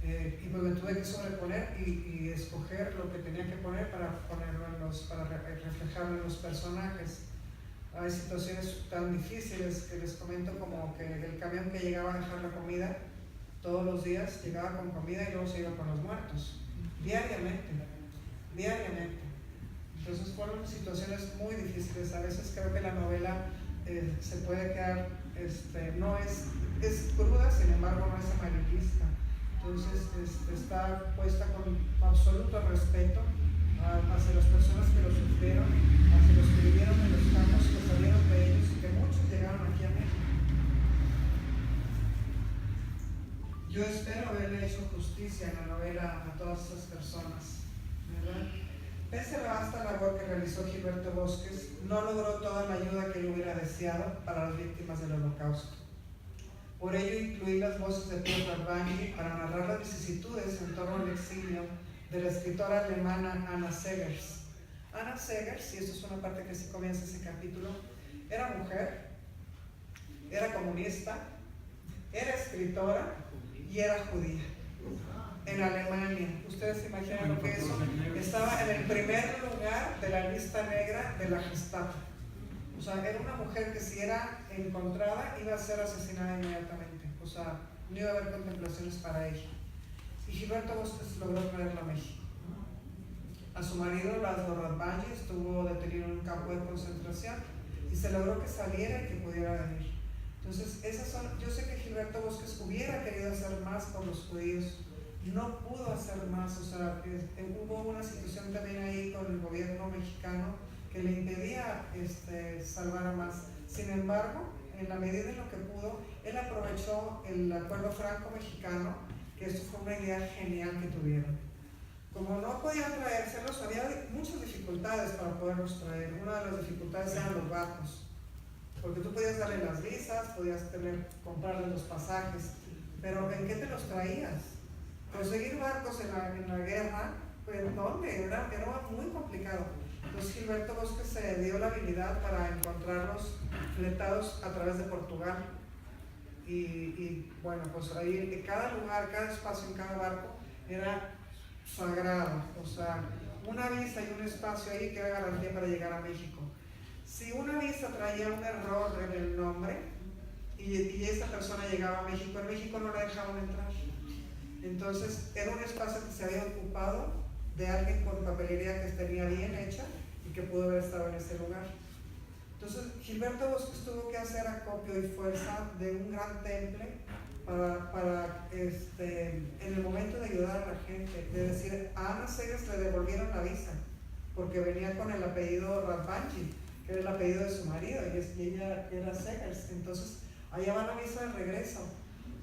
y pues me tuve que sobreponer y escoger lo que tenía que poner para ponerlo para reflejarlo en los personajes. Hay situaciones tan difíciles que les comento, como que el camión que llegaba a dejar la comida todos los días llegaba con comida y luego se iba con los muertos, diariamente. Entonces fueron situaciones muy difíciles. A veces creo que la novela se puede quedar, no es cruda, sin embargo no es amarillista. Entonces está puesta con absoluto respeto hacia las personas que lo sufrieron, hacia los que vivieron en los campos, que salieron de ellos y que muchos llegaron aquí a México. Yo espero haberle hecho justicia en la novela a todas esas personas, ¿verdad? Pese a la vasta labor que realizó Gilberto Bosques, no logró toda la ayuda que él hubiera deseado para las víctimas del Holocausto. Por ello incluí las voces de Pierre Radwanji para narrar las vicisitudes en torno al exilio de la escritora alemana Anna Segers. Anna Segers, y esto es una parte que sí comienza ese capítulo, era mujer, era comunista, era escritora y era judía. En Alemania, ustedes se imaginan lo que eso, estaba en el primer lugar de la lista negra de la Gestapo. O sea, era una mujer que si era encontrada iba a ser asesinada inmediatamente. O sea, no iba a haber contemplaciones para ella. Y Gilberto Bosques logró traerla a México. A su marido, Laszlo Radwanji, estuvo detenido en un campo de concentración y se logró que saliera y que pudiera venir. Entonces, yo sé que Gilberto Bosques hubiera querido hacer más por los judíos, no pudo hacer más. O sea, hubo una situación también ahí con el gobierno mexicano que le impedía salvar a más. Sin embargo, en la medida en lo que pudo, él aprovechó el acuerdo franco-mexicano, que esto fue una idea genial que tuvieron. Como no podían traérselos, había muchas dificultades para poderlos traer. Una de las dificultades eran los barcos, porque tú podías darle las visas, podías comprarle los pasajes, pero ¿en qué te los traías? Conseguir barcos en la guerra, pues ¿dónde? Era muy complicado. Entonces Gilberto Bosques se dio la habilidad para encontrarlos fletados a través de Portugal. Y bueno, pues ahí cada lugar, cada espacio en cada barco era sagrado. O sea, una visa y un espacio ahí que era garantía para llegar a México. Si una visa traía un error en el nombre y esa persona llegaba a México, en México no la dejaban entrar. Entonces era un espacio que se había ocupado de alguien con papelería que tenía bien hecha y que pudo haber estado en ese lugar. Entonces Gilberto Bosques tuvo que hacer acopio y fuerza de un gran temple para en el momento de ayudar a la gente, de decir, a Anna Segers le devolvieron la visa porque venía con el apellido Radwanji, que era el apellido de su marido, y ella era Segers. Entonces allá va la visa de regreso,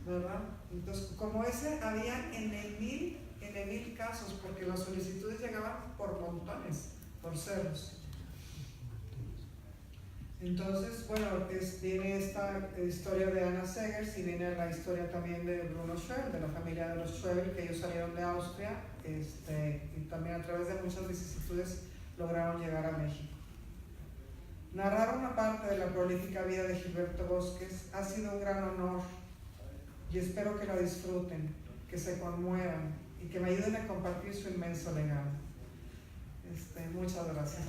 ¿verdad? Entonces, como ese, había en el mil casos, porque las solicitudes llegaban por montones, por ceros. Entonces, bueno, viene esta historia de Anna Segers y viene la historia también de Bruno Schöll, de la familia de los Schöll, que ellos salieron de Austria, y también a través de muchas vicisitudes lograron llegar a México. Narrar una parte de la prolífica vida de Gilberto Bosques ha sido un gran honor y espero que la disfruten, que se conmuevan y que me ayuden a compartir su inmenso legado. Muchas gracias.